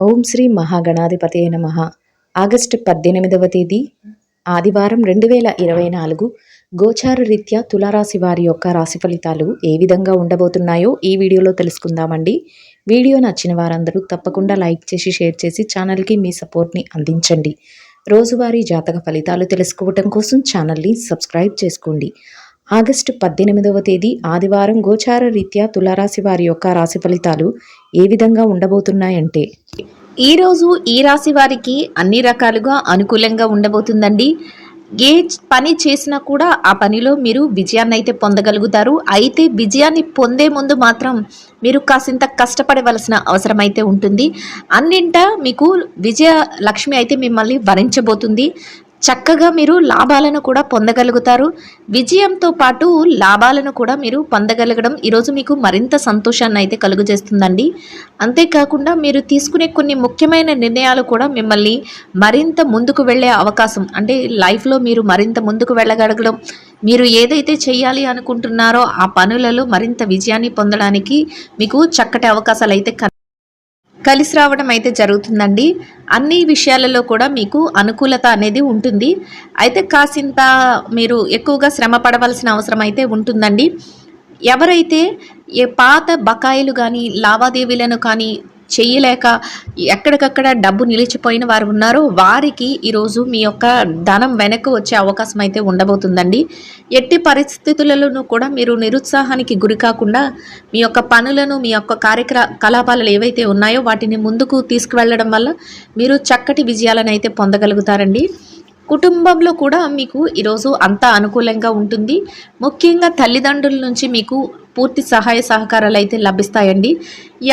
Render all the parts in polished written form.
ఓం శ్రీ మహాగణాధిపతయ నమః. ఆగస్టు 18వ తేదీ ఆదివారం 2024 గోచార రీత్యా తులారాశి వారి యొక్క రాశి ఫలితాలు ఏ విధంగా ఉండబోతున్నాయో ఈ వీడియోలో తెలుసుకుందామండి. వీడియో నచ్చిన వారందరూ తప్పకుండా లైక్ చేసి షేర్ చేసి ఛానల్కి మీ సపోర్ట్ని అందించండి. రోజువారీ జాతక ఫలితాలు తెలుసుకోవటం కోసం ఛానల్ని సబ్స్క్రైబ్ చేసుకోండి. ఆగస్టు 18వ తేదీ ఆదివారం గోచార రీత్యా తులారాశి వారి యొక్క రాశి ఫలితాలు ఏ విధంగా ఉండబోతున్నాయంటే, ఈరోజు ఈ రాశి వారికి అన్ని రకాలుగా అనుకూలంగా ఉండబోతుందండి. ఏ పని చేసినా కూడా ఆ పనిలో మీరు విజయాన్ని అయితే పొందగలుగుతారు. అయితే విజయాన్ని పొందే ముందు మాత్రం మీరు కాసింత కష్టపడవలసిన అవసరం అయితే ఉంటుంది. అన్నింటా మీకు విజయ లక్ష్మి అయితే మిమ్మల్ని వరించబోతుంది. చక్కగా మీరు లాభాలను కూడా పొందగలుగుతారు. విజయంతో పాటు లాభాలను కూడా మీరు పొందగలగడం ఈరోజు మీకు మరింత సంతోషాన్ని అయితే కలుగజేస్తుందండి. అంతేకాకుండా మీరు తీసుకునే కొన్ని ముఖ్యమైన నిర్ణయాలు కూడా మిమ్మల్ని మరింత ముందుకు వెళ్ళే అవకాశం, అంటే లైఫ్లో మీరు మరింత ముందుకు వెళ్ళగలగడం, మీరు ఏదైతే చేయాలి అనుకుంటున్నారో ఆ పనులలో మరింత విజయాన్ని పొందడానికి మీకు చక్కటి అవకాశాలు అయితే కలిసి రావడం అయితే జరుగుతుందండి. అన్ని విషయాలలో కూడా మీకు అనుకూలత అనేది ఉంటుంది. అయితే కాసింత మీరు ఎక్కువగా శ్రమ పడవలసిన అవసరం అయితే ఉంటుందండి. ఎవరైతే పాత బకాయిలు కానీ లావాదేవీలను కానీ చేయలేక ఎక్కడికక్కడ డబ్బు నిలిచిపోయిన వారు ఉన్నారో వారికి ఈరోజు మీ యొక్క ధనం వెనక్కి వచ్చే అవకాశం అయితే ఉండబోతుందండి. ఎట్టి పరిస్థితులలోనూ కూడా మీరు నిరుత్సాహానికి గురి కాకుండా మీ యొక్క పనులను, మీ యొక్క కార్యకలాపాలు ఏవైతే ఉన్నాయో వాటిని ముందుకు తీసుకువెళ్ళడం వల్ల మీరు చక్కటి విజయాలను అయితే పొందగలుగుతారండి. కుటుంబంలో కూడా మీకు ఈరోజు అంతా అనుకూలంగా ఉంటుంది. ముఖ్యంగా తల్లిదండ్రుల నుంచి మీకు పూర్తి సహాయ సహకారాలు అయితే లభిస్తాయండి.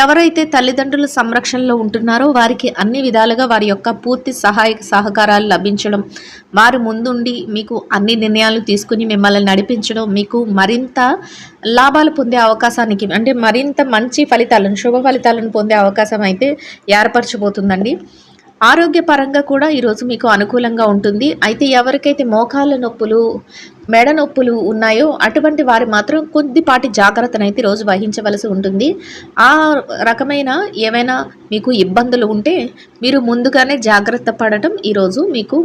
ఎవరైతే తల్లిదండ్రుల సంరక్షణలో ఉంటున్నారో వారికి అన్ని విధాలుగా వారి యొక్క పూర్తి సహాయ సహకారాలు లభించడం, వారు ముందుండి మీకు అన్ని నిర్ణయాలు తీసుకుని మిమ్మల్ని నడిపించడం, మీకు మరింత లాభాలు పొందే అవకాశానికి, అంటే మరింత మంచి ఫలితాలను, శుభ ఫలితాలను పొందే అవకాశం అయితే ఏర్పరచబోతుందండి. ఆరోగ్యపరంగా కూడా ఈరోజు మీకు అనుకూలంగా ఉంటుంది. అయితే ఎవరికైతే మోకాళ్ళ నొప్పులు, మెడ నొప్పులు ఉన్నాయో అటువంటి వారు మాత్రం కొద్దిపాటి జాగ్రత్తనైతే రోజు వహించవలసి ఉంటుంది. ఆ రకమైన ఏమైనా మీకు ఇబ్బందులు ఉంటే మీరు ముందుగానే జాగ్రత్త పడటం ఈరోజు మీకు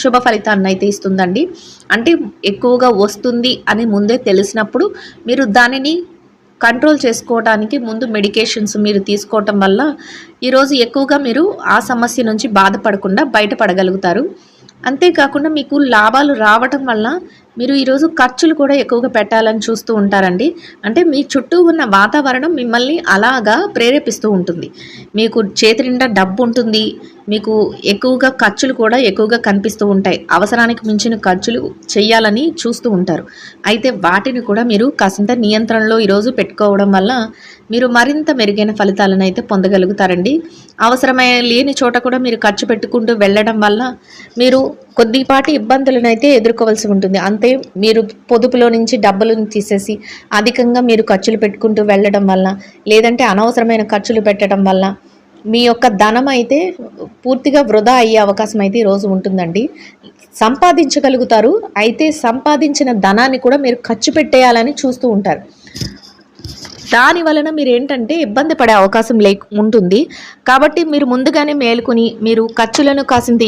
శుభ ఫలితాన్ని అయితే ఇస్తుందండి. అంటే ఎక్కువగా వస్తుంది అని ముందే తెలిసినప్పుడు మీరు దానిని కంట్రోల్ చేసుకోవడానికి ముందు మెడికేషన్స్ మీరు తీసుకోవటం వల్ల ఈరోజు ఎక్కువగా మీరు ఆ సమస్య నుంచి బాధపడకుండా బయటపడగలుగుతారు. అంతేకాకుండా మీకు లాభాలు రావటం వల్ల మీరు ఈరోజు ఖర్చులు కూడా ఎక్కువగా పెట్టాలని చూస్తూ ఉంటారండి. అంటే మీ చుట్టూ ఉన్న వాతావరణం మిమ్మల్ని అలాగా ప్రేరేపిస్తూ ఉంటుంది. మీకు చేతి నిండా డబ్బు ఉంటుంది, మీకు ఎక్కువగా ఖర్చులు కూడా ఎక్కువగా కనిపిస్తూ ఉంటాయి. అవసరానికి మించిన ఖర్చులు చేయాలని చూస్తూ ఉంటారు. అయితే వాటిని కూడా మీరు కాసింత నియంత్రణలో ఈరోజు పెట్టుకోవడం వల్ల మీరు మరింత మెరుగైన ఫలితాలను అయితే పొందగలుగుతారండి. అవసరమైన లేని చోట కూడా మీరు ఖర్చు పెట్టుకుంటూ వెళ్ళడం వల్ల మీరు కొద్దిపాటి ఇబ్బందులను అయితే ఎదుర్కోవాల్సి ఉంటుంది. అంతే మీరు పొదుపులో నుంచి డబ్బులను తీసేసి అధికంగా మీరు ఖర్చులు పెట్టుకుంటూ వెళ్ళడం వల్ల, లేదంటే అనవసరమైన ఖర్చులు పెట్టడం వల్ల మీ యొక్క ధనం అయితే పూర్తిగా వృధా అయ్యే అవకాశం అయితే ఈరోజు ఉంటుందండి. సంపాదించగలుగుతారు, అయితే సంపాదించిన ధనాన్ని కూడా మీరు ఖర్చు పెట్టేయాలని చూస్తూ ఉంటారు. దాని వలన మీరు ఏంటంటే ఇబ్బంది పడే అవకాశం ఉంటుంది. కాబట్టి మీరు ముందుగానే మేలుకొని మీరు ఖర్చులను కాసింత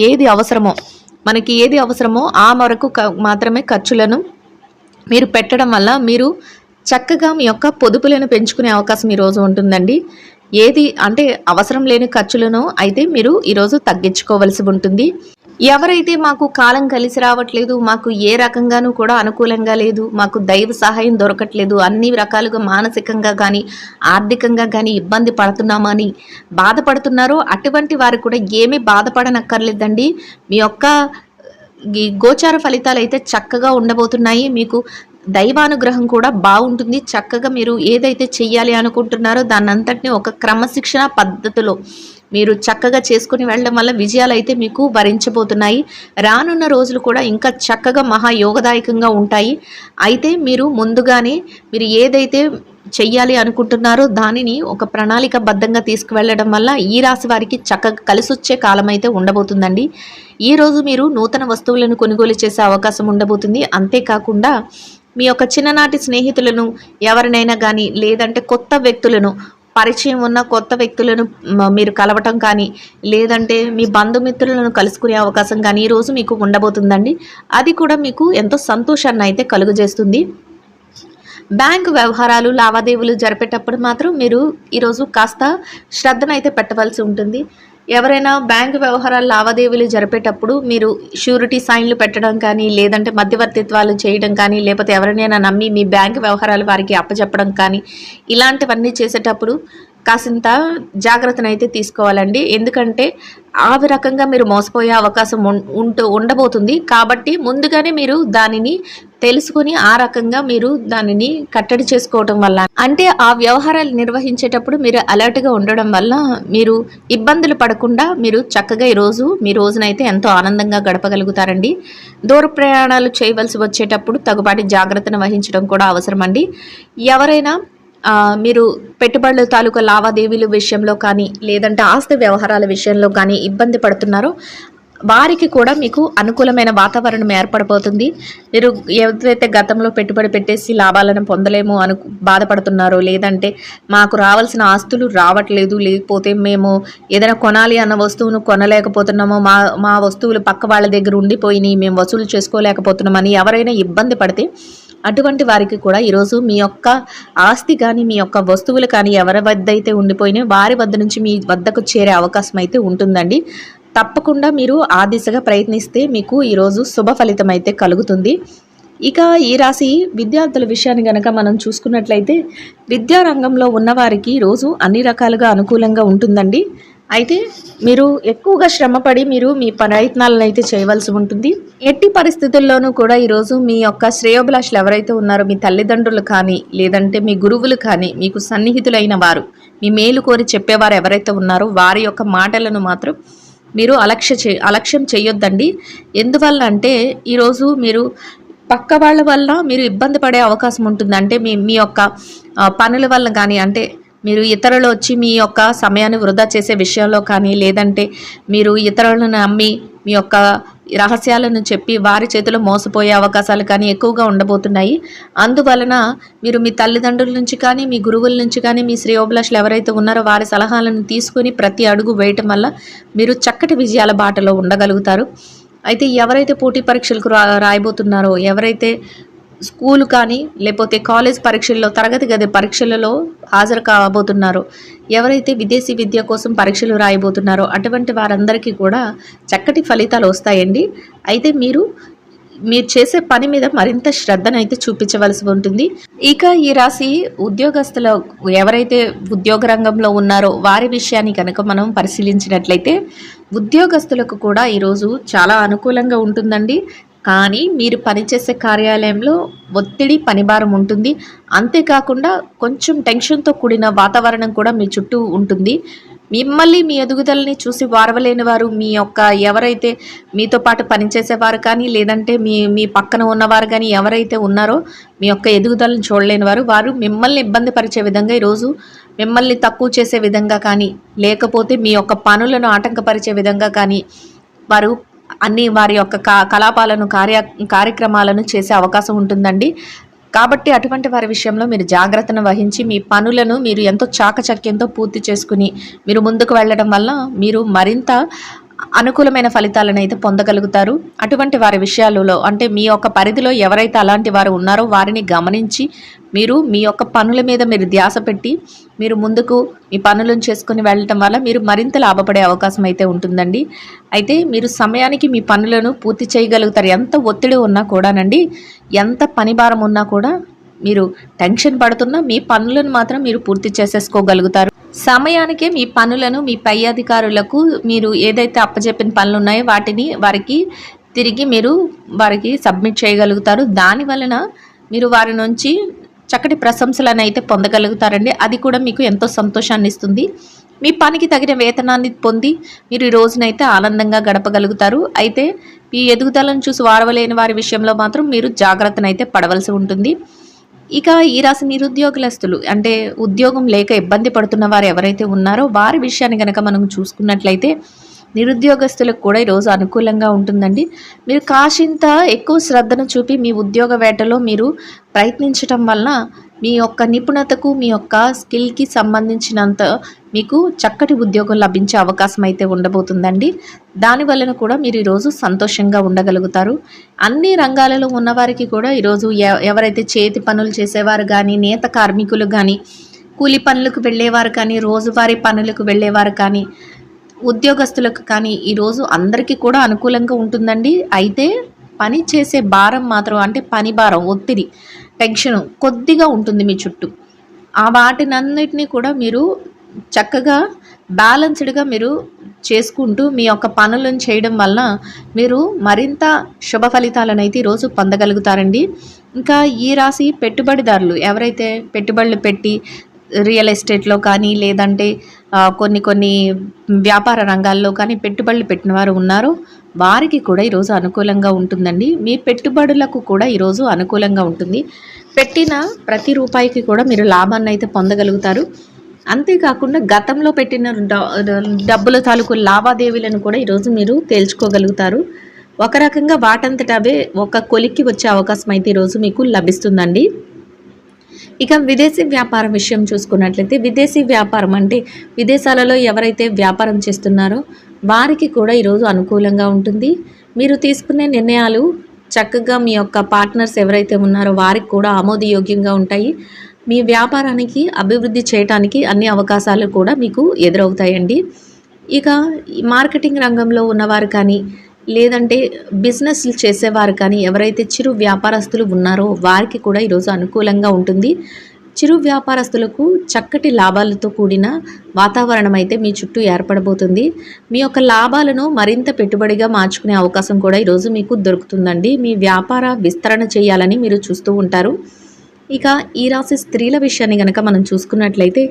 మనకి ఏది అవసరమో ఆ వరకు మాత్రమే ఖర్చులను మీరు పెట్టడం వల్ల మీరు చక్కగా మీ యొక్క పొదుపులను పెంచుకునే అవకాశం ఈరోజు ఉంటుందండి. ఏది అంటే అవసరం లేని ఖర్చులను అయితే మీరు ఈరోజు తగ్గించుకోవలసి ఉంటుంది. ఎవరైతే మాకు కాలం కలిసి రావట్లేదు, మాకు ఏ రకంగానూ కూడా అనుకూలంగా లేదు, మాకు దైవ సహాయం దొరకట్లేదు, అన్ని రకాలుగా మానసికంగా కానీ ఆర్థికంగా కానీ ఇబ్బంది పడుతున్నామని బాధపడుతున్నారో అటువంటి వారు కూడా ఏమీ బాధపడనక్కర్లేదండి. మీ యొక్క ఈ గోచార ఫలితాలు అయితే చక్కగా ఉండబోతున్నాయి. మీకు దైవానుగ్రహం కూడా బాగుంటుంది. చక్కగా మీరు ఏదైతే చెయ్యాలి అనుకుంటున్నారో దాన్నంతటినీ ఒక క్రమశిక్షణ పద్ధతిలో మీరు చక్కగా చేసుకుని వెళ్ళడం వల్ల విజయాలు అయితే మీకు వరించబోతున్నాయి. రానున్న రోజులు కూడా ఇంకా చక్కగా మహాయోగదాయకంగా ఉంటాయి. అయితే మీరు ముందుగానే మీరు ఏదైతే చెయ్యాలి అనుకుంటున్నారో దానిని ఒక ప్రణాళికబద్ధంగా తీసుకువెళ్ళడం వల్ల ఈ రాశి వారికి చక్కగా కలిసొచ్చే కాలం అయితే ఉండబోతుందండి. ఈరోజు మీరు నూతన వస్తువులను కొనుగోలు చేసే అవకాశం ఉండబోతుంది. అంతేకాకుండా మీ యొక్క చిన్ననాటి స్నేహితులను ఎవరినైనా కానీ లేదంటే కొత్త వ్యక్తులను పరిచయం ఉన్న కొత్త వ్యక్తులను మీరు కలవటం కానీ, లేదంటే మీ బంధుమిత్రులను కలుసుకునే అవకాశం కానీ ఈరోజు మీకు ఉండబోతుందండి. అది కూడా మీకు ఎంతో సంతోషాన్ని అయితే కలుగజేస్తుంది. బ్యాంకు వ్యవహారాలు లావాదేవీలు జరిపేటప్పుడు మాత్రం మీరు ఈరోజు కాస్త శ్రద్ధనైతే పెట్టవలసి ఉంటుంది. ఎవరైనా బ్యాంకు వ్యవహారాలు లావాదేవీలు జరిపేటప్పుడు మీరు షూరిటీ సైన్లు పెట్టడం కానీ, లేదంటే మధ్యవర్తిత్వాలు చేయడం కానీ, లేకపోతే ఎవరినైనా నమ్మి మీ బ్యాంకు వ్యవహారాలు వారికి అప్పచెప్పడం కానీ, ఇలాంటివన్నీ చేసేటప్పుడు కాసింత జాగ్రత్తనైతే తీసుకోవాలండి. ఎందుకంటే ఆ రకంగా మీరు మోసపోయే అవకాశం ఉండబోతుంది. కాబట్టి ముందుగానే మీరు దానిని తెలుసుకుని ఆ రకంగా మీరు దానిని కట్టడి చేసుకోవటం వల్ల, అంటే ఆ వ్యవహారాలు నిర్వహించేటప్పుడు మీరు అలర్ట్గా ఉండడం వల్ల మీరు ఇబ్బందులు పడకుండా మీరు చక్కగా ఈరోజు మీ రోజునైతే ఎంతో ఆనందంగా గడపగలుగుతారండి. దూర ప్రయాణాలు చేయవలసి వచ్చేటప్పుడు తగుపాటి జాగ్రత్తను వహించడం కూడా అవసరం అండి. ఎవరైనా మీరు పెట్టుబడుల తాలూకా లావాదేవీల విషయంలో కానీ, లేదంటే ఆస్తి వ్యవహారాల విషయంలో కానీ ఇబ్బంది పడుతున్నారో వారికి కూడా మీకు అనుకూలమైన వాతావరణం ఏర్పడిపోతుంది. మీరు ఏదైతే గతంలో పెట్టుబడి పెట్టేసి లాభాలను పొందలేము బాధపడుతున్నారో, లేదంటే మాకు రావాల్సిన ఆస్తులు రావట్లేదు, లేకపోతే మేము ఏదైనా కొనాలి అన్న వస్తువును కొనలేకపోతున్నామో, మా వస్తువులు పక్క వాళ్ళ దగ్గర ఉండిపోయినాయి, మేము వసూలు చేసుకోలేకపోతున్నామని ఎవరైనా ఇబ్బంది పడితే అటువంటి వారికి కూడా ఈరోజు మీ యొక్క ఆస్తి కానీ, మీ యొక్క వస్తువులు కానీ ఎవరి వద్ద అయితే ఉండిపోయినాయో వారి వద్ద నుంచి మీ వద్దకు చేరే అవకాశం అయితే ఉంటుందండి. తప్పకుండా మీరు ఆ దిశగా ప్రయత్నిస్తే మీకు ఈరోజు శుభ ఫలితం అయితే కలుగుతుంది. ఇక ఈ రాశి విద్యార్థుల విషయాన్ని కనుక మనం చూసుకున్నట్లయితే విద్యారంగంలో ఉన్నవారికి రోజు అన్ని రకాలుగా అనుకూలంగా ఉంటుందండి. అయితే మీరు ఎక్కువగా శ్రమపడి మీరు మీ ప్రయత్నాలను అయితే చేయవలసి ఉంటుంది. ఎట్టి పరిస్థితుల్లోనూ కూడా ఈరోజు మీ యొక్క శ్రేయోభిలాషులు ఎవరైతే ఉన్నారో, మీ తల్లిదండ్రులు కానీ, లేదంటే మీ గురువులు కానీ, మీకు సన్నిహితులైన వారు, మీ మేలు కోరి చెప్పేవారు ఎవరైతే ఉన్నారో వారి యొక్క మాటలను మాత్రం మీరు అలక్ష్యం చేయొద్దండి. ఎందువల్ల అంటే ఈరోజు మీరు పక్క వాళ్ళ వల్ల మీరు ఇబ్బంది పడే అవకాశం ఉంటుంది. అంటే మీ యొక్క పనుల వల్ల కానీ, అంటే మీరు ఇతరులు వచ్చి మీ యొక్క సమయాన్ని వృధా చేసే విషయంలో కానీ, లేదంటే మీరు ఇతరులను నమ్మి మీ యొక్క రహస్యాలను చెప్పి వారి చేతిలో మోసపోయే అవకాశాలు కానీ ఎక్కువగా ఉండబోతున్నాయి. అందువలన మీరు మీ తల్లిదండ్రుల నుంచి కానీ, మీ గురువుల నుంచి కానీ, మీ శ్రేయోభిలాషులు ఎవరైతే ఉన్నారో వారి సలహాలను తీసుకుని ప్రతి అడుగు వేయటం వల్ల మీరు చక్కటి విజయాల బాటలో ఉండగలుగుతారు. అయితే ఎవరైతే పోటీ పరీక్షలకు రాయబోతున్నారో, ఎవరైతే స్కూల్ కానీ లేకపోతే కాలేజ్ పరీక్షల్లో, తరగతి గది పరీక్షలలో హాజరు కాబోతున్నారో, ఎవరైతే విదేశీ విద్య కోసం పరీక్షలు రాయబోతున్నారో అటువంటి వారందరికీ కూడా చక్కటి ఫలితాలు వస్తాయండి. అయితే మీరు చేసే పని మీద మరింత శ్రద్ధనైతే చూపించవలసి ఉంటుంది. ఇక ఈ రాశి ఉద్యోగస్తులు ఎవరైతే ఉద్యోగ రంగంలో ఉన్నారో వారి విషయాన్ని కనుక మనం పరిశీలించినట్లయితే ఉద్యోగస్తులకు కూడా ఈరోజు చాలా అనుకూలంగా ఉంటుందండి. కానీ మీరు పనిచేసే కార్యాలయంలో ఒత్తిడి, పనిభారం ఉంటుంది. అంతేకాకుండా కొంచెం టెన్షన్తో కూడిన వాతావరణం కూడా మీ చుట్టూ ఉంటుంది. మిమ్మల్ని మీ ఎదుగుదలని చూసి వారవలేని వారు, మీ యొక్క ఎవరైతే మీతో పాటు పనిచేసేవారు కానీ, లేదంటే మీ పక్కన ఉన్నవారు కానీ ఎవరైతే ఉన్నారో మీ యొక్క ఎదుగుదలను చూడలేని వారు మిమ్మల్ని ఇబ్బంది పరిచే విధంగా ఈరోజు మిమ్మల్ని తక్కువ చేసే విధంగా కానీ, లేకపోతే మీ యొక్క పనులను ఆటంకపరిచే విధంగా కానీ వారు అన్ని వారి యొక్క కలాపాలను కార్యక్రమాలను చేసే అవకాశం ఉంటుందండి. కాబట్టి అటువంటి వారి విషయంలో మీరు జాగ్రత్తను వహించి మీ పనులను మీరు ఎంతో చాకచక్యంతో పూర్తి చేసుకుని మీరు ముందుకు వెళ్ళడం వల్ల మీరు మరింత అనుకూలమైన ఫలితాలను అయితే పొందగలుగుతారు. అటువంటి వారి విషయాలలో, అంటే మీ యొక్క పరిధిలో ఎవరైతే అలాంటి వారు ఉన్నారో వారిని గమనించి మీరు మీ యొక్క పనుల మీద మీరు ధ్యాస పెట్టి మీరు ముందుకు మీ పనులను చేసుకుని వెళ్ళటం వల్ల మీరు మరింత లాభపడే అవకాశం అయితే ఉంటుందండి. అయితే మీరు సమయానికి మీ పనులను పూర్తి చేయగలుగుతారు. ఎంత ఒత్తిడి ఉన్నా కూడానండి, ఎంత పని భారం ఉన్నా కూడా మీరు టెన్షన్ పడుతున్నా మీ పనులను మాత్రం మీరు పూర్తి చేసేసుకోగలుగుతారు. సమయానికే మీ పనులను మీ పై అధికారులకు మీరు ఏదైతే అప్పచెప్పిన పనులు ఉన్నాయో వాటిని వారికి సబ్మిట్ చేయగలుగుతారు. దాని వలన మీరు వారి నుంచి చక్కటి ప్రశంసలను అయితే పొందగలుగుతారండి. అది కూడా మీకు ఎంతో సంతోషాన్ని ఇస్తుంది. మీ పనికి తగిన వేతనాన్ని పొంది మీరు ఈ రోజునైతే ఆనందంగా గడపగలుగుతారు. అయితే మీ ఎదుగుదలను చూసి వారవలేని వారి విషయంలో మాత్రం మీరు జాగ్రత్తనైతే పడవలసి ఉంటుంది. ఇక ఈ రాశి నిరుద్యోగస్తులు, అంటే ఉద్యోగం లేక ఇబ్బంది పడుతున్న వారు ఎవరైతే ఉన్నారో వారి విషయాన్ని కనుక మనం చూసుకున్నట్లయితే నిరుద్యోగస్తులకు కూడా ఈరోజు అనుకూలంగా ఉంటుందండి. మీరు కాసింత ఎక్కువ శ్రద్ధను చూపి మీ ఉద్యోగ వేటలో మీరు ప్రయత్నించటం వలన మీ యొక్క నిపుణతకు, మీ యొక్క స్కిల్‌కి సంబంధించినంత మీకు చక్కటి ఉద్యోగం లభించే అవకాశం అయితే ఉండబోతుందండి. దాని వలన కూడా మీరు ఈరోజు సంతోషంగా ఉండగలుగుతారు. అన్ని రంగాలలో ఉన్నవారికి కూడా ఈరోజు ఎవరైతే చేతి పనులు చేసేవారు గానీ, నేత కార్మికులు గానీ, కూలి పనులకు వెళ్ళేవారు కానీ, రోజువారీ పనులకు వెళ్ళేవారు కానీ, ఉద్యోగస్తులకు కానీ ఈరోజు అందరికీ కూడా అనుకూలంగా ఉంటుందండి. అయితే పని చేసే భారం మాత్రం, అంటే పని భారం, ఒత్తిడి, టెన్షన్ కొద్దిగా ఉంటుంది మీ చుట్టూ. ఆ వాటినన్నిటినీ కూడా మీరు చక్కగా బ్యాలెన్స్డ్గా మీరు చేసుకుంటూ మీ యొక్క పనులను చేయడం వల్ల మీరు మరింత శుభ ఫలితాలను అయితే ఈరోజు పొందగలుగుతారండి. ఇంకా ఈ రాశి పెట్టుబడిదారులు ఎవరైతే పెట్టుబడులు పెట్టి రియల్ ఎస్టేట్లో కానీ, లేదంటే కొన్ని వ్యాపార రంగాల్లో కానీ పెట్టుబడులు పెట్టిన వారు ఉన్నారో వారికి కూడా ఈరోజు అనుకూలంగా ఉంటుందండి. మీ పెట్టుబడులకు కూడా ఈరోజు అనుకూలంగా ఉంటుంది. పెట్టిన ప్రతి రూపాయికి కూడా మీరు లాభాన్ని అయితే పొందగలుగుతారు. అంతేకాకుండా గతంలో పెట్టిన డబ్బుల తాలూకు లావాదేవీలను కూడా ఈరోజు మీరు తేల్చుకోగలుగుతారు. ఒక రకంగా వాటంతట అవే ఒక కొలిక్కి వచ్చే అవకాశం అయితే ఈరోజు మీకు లభిస్తుందండి. ఇక విదేశీ వ్యాపారం విషయం చూసుకున్నట్లయితే, విదేశీ వ్యాపారం అంటే విదేశాలలో ఎవరైతే వ్యాపారం చేస్తున్నారో వారికి కూడా ఈరోజు అనుకూలంగా ఉంటుంది. మీరు తీసుకునే నిర్ణయాలు చక్కగా మీ యొక్క పార్ట్నర్స్ ఎవరైతే ఉన్నారో వారికి కూడా ఆమోదయోగ్యంగా ఉంటాయి. మీ వ్యాపారానికి అభివృద్ధి చేయడానికి అన్ని అవకాశాలు కూడా మీకు ఎదురవుతాయండి. ఇక మార్కెటింగ్ రంగంలో ఉన్నవారు కానీ, లేదంటే బిజినెస్లు చేసేవారు కానీ, ఎవరైతే చిరు వ్యాపారస్తులు ఉన్నారో వారికి కూడా ఈరోజు అనుకూలంగా ఉంటుంది. చిరు వ్యాపారస్తులకు చక్కటి లాభాలతో కూడిన వాతావరణం అయితే మీ చుట్టూ ఏర్పడబోతుంది. మీ యొక్క లాభాలను మరింత పెట్టుబడిగా మార్చుకునే అవకాశం కూడా ఈరోజు మీకు దొరుకుతుందండి. మీ వ్యాపార విస్తరణ చేయాలని మీరు చూస్తూ ఉంటారు. ఇక ఈ రాశి స్త్రీల విషయాన్ని కనుక మనం చూసుకున్నట్లయితే,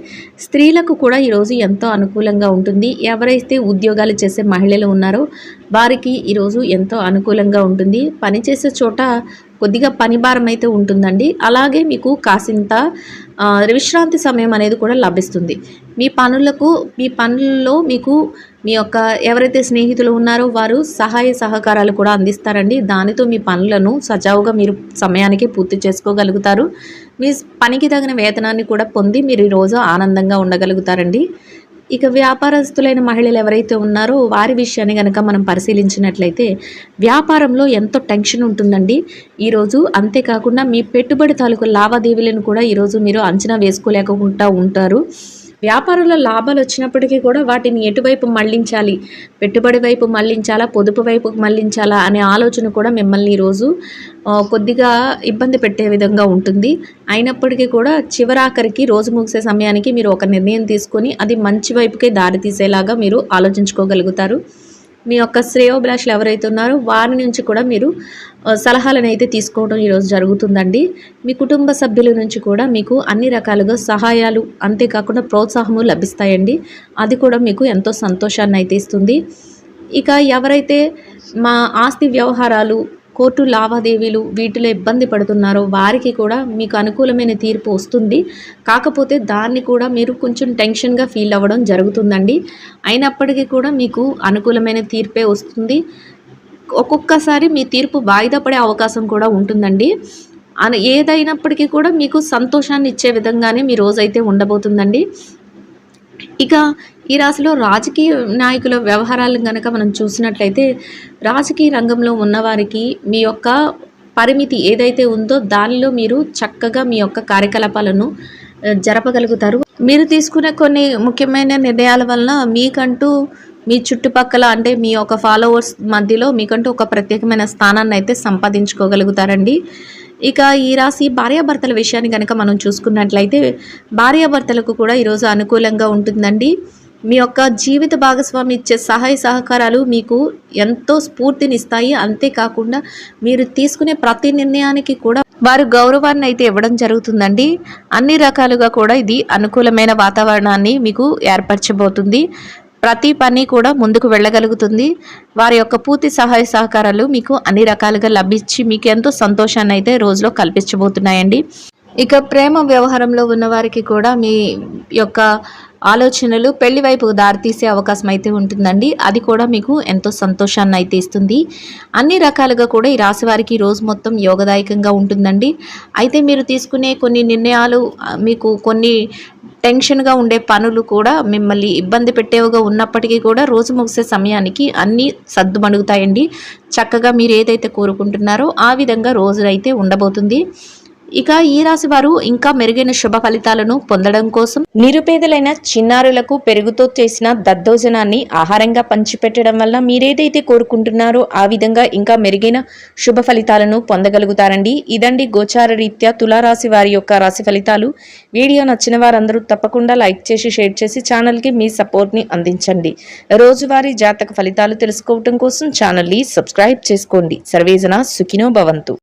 స్త్రీలకు కూడా ఈరోజు ఎంతో అనుకూలంగా ఉంటుంది. ఎవరైతే ఉద్యోగాలు చేసే మహిళలు ఉన్నారో వారికి ఈరోజు ఎంతో అనుకూలంగా ఉంటుంది. పనిచేసే చోట కొద్దిగా పని భారం అయితే ఉంటుందండి. అలాగే మీకు కాసింత విశ్రాంతి సమయం అనేది కూడా లభిస్తుంది. మీ పనుల్లో మీకు మీ యొక్క ఎవరైతే స్నేహితులు ఉన్నారో వారు సహాయ సహకారాలు కూడా అందిస్తారండి. దానితో మీ పనులను సజావుగా మీరు సమయానికి పూర్తి చేసుకోగలుగుతారు. మీ పనికి తగిన వేతనాన్ని కూడా పొంది మీరు ఈరోజు ఆనందంగా ఉండగలుగుతారండి. ఇక వ్యాపారస్తులైన మహిళలు ఎవరైతే ఉన్నారో వారి విషయాన్ని కనుక మనం పరిశీలించినట్లయితే, వ్యాపారంలో ఎంతో టెన్షన్ ఉంటుందండి ఈరోజు. అంతేకాకుండా మీ పెట్టుబడి తాలూకు లావాదేవీలను కూడా ఈరోజు మీరు అంచనా వేసుకోలేకుండా ఉంటారు. వ్యాపారంలో లాభాలు వచ్చినప్పటికీ కూడా వాటిని ఎటువైపు మళ్లించాలి, పెట్టుబడి వైపు మళ్లించాలా, పొదుపు వైపు మళ్లించాలా అనే ఆలోచన కూడా మిమ్మల్ని ఈరోజు కొద్దిగా ఇబ్బంది పెట్టే విధంగా ఉంటుంది. అయినప్పటికీ కూడా చివరాఖరికి రోజు ముగిసే సమయానికి మీరు ఒక నిర్ణయం తీసుకొని అది మంచి వైపుకే దారి తీసేలాగా మీరు ఆలోచించుకోగలుగుతారు. మీ యొక్క శ్రేయోభిలాషులు ఎవరైతే ఉన్నారో వారి నుంచి కూడా మీరు సలహాలను అయితే తీసుకోవడం ఈరోజు జరుగుతుందండి. మీ కుటుంబ సభ్యుల నుంచి కూడా మీకు అన్ని రకాలుగా సహాయాలు, అంతేకాకుండా ప్రోత్సాహము లభిస్తాయండి. అది కూడా మీకు ఎంతో సంతోషాన్ని అయితే ఇస్తుంది. ఇక ఎవరైతే మా ఆస్తి వ్యవహారాలు, కోర్టు లావాదేవీలు వీటిలో ఇబ్బంది పడుతున్నారో వారికి కూడా మీకు అనుకూలమైన తీర్పు వస్తుంది. కాకపోతే దాన్ని కూడా మీరు కొంచెం టెన్షన్గా ఫీల్ అవ్వడం జరుగుతుందండి. అయినప్పటికీ కూడా మీకు అనుకూలమైన తీర్పే వస్తుంది. ఒక్కొక్కసారి మీ తీర్పు వాయిదా పడే అవకాశం కూడా ఉంటుందండి. ఏదైనప్పటికీ కూడా మీకు సంతోషాన్ని ఇచ్చే విధంగానే మీ రోజైతే ఉండబోతుందండి. ఇక ఈ రాశిలో రాజకీయ నాయకుల వ్యవహారాలను కనుక మనం చూసినట్లయితే, రాజకీయ రంగంలో ఉన్నవారికి మీ యొక్క పరిమితి ఏదైతే ఉందో దానిలో మీరు చక్కగా మీ యొక్క కార్యకలాపాలను జరపగలుగుతారు. మీరు తీసుకునే కొన్ని ముఖ్యమైన నిర్ణయాల వలన మీకంటూ మీ చుట్టుపక్కల, అంటే మీ యొక్క ఫాలోవర్స్ మధ్యలో మీకంటూ ఒక ప్రత్యేకమైన స్థానాన్ని అయితే సంపాదించుకోగలుగుతారండి. ఇక ఈ రాశి భార్యాభర్తల విషయాన్ని కనుక మనం చూసుకున్నట్లయితే, భార్యాభర్తలకు కూడా ఈరోజు అనుకూలంగా ఉంటుందండి. మీ యొక్క జీవిత భాగస్వామి ఇచ్చే సహాయ సహకారాలు మీకు ఎంతో స్ఫూర్తినిస్తాయి. అంతేకాకుండా మీరు తీసుకునే ప్రతి నిర్ణయానికి కూడా వారు గౌరవాన్ని అయితే ఇవ్వడం జరుగుతుందండి. అన్ని రకాలుగా కూడా ఇది అనుకూలమైన వాతావరణాన్ని మీకు ఏర్పరచబోతుంది. ప్రతి పని కూడా ముందుకు వెళ్ళగలుగుతుంది. వారి యొక్క పూర్తి సహాయ సహకారాలు మీకు అన్ని రకాలుగా లభించి మీకు ఎంతో సంతోషాన్ని అయితే రోజులో కల్పించబోతున్నాయండి. ఇక ప్రేమ వ్యవహారంలో ఉన్న వారికి కూడా మీ యొక్క ఆలోచనలు పెళ్లి వైపు దారితీసే అవకాశం అయితే ఉంటుందండి. అది కూడా మీకు ఎంతో సంతోషాన్ని అయితే ఇస్తుంది. అన్ని రకాలుగా కూడా ఈ రాశి వారికి రోజు మొత్తం యోగదాయకంగా ఉంటుందండి. అయితే మీరు తీసుకునే కొన్ని నిర్ణయాలు మీకు కొన్ని టెన్షన్గా ఉండే పనులు కూడా మిమ్మల్ని ఇబ్బంది పెట్టేవిగా ఉన్నప్పటికీ కూడా రోజు ముగిసే సమయానికి అన్నీ సద్దుమణుగుతాయండి. చక్కగా మీరు ఏదైతే కోరుకుంటున్నారో ఆ విధంగా రోజునైతే ఉండబోతుంది. ఇక ఈ రాశి వారు ఇంకా మెరుగైన శుభ ఫలితాలను పొందడం కోసం నిరుపేదలైన చిన్నారులకు పెరుగుతో చేసిన దద్దోజనాన్ని ఆహారంగా పంచిపెట్టడం వల్ల మీరేదైతే కోరుకుంటున్నారో ఆ విధంగా ఇంకా మెరుగైన శుభ ఫలితాలను పొందగలుగుతారండి. ఇదండి గోచార రీత్యా తులారాశి వారి యొక్క రాశి ఫలితాలు. వీడియో నచ్చిన వారందరూ తప్పకుండా లైక్ చేసి షేర్ చేసి ఛానల్కి మీ సపోర్ట్ని అందించండి. రోజువారీ జాతక ఫలితాలు తెలుసుకోవడం కోసం ఛానల్ని సబ్స్క్రైబ్ చేసుకోండి. సర్వేజన సుఖినో భవంతు.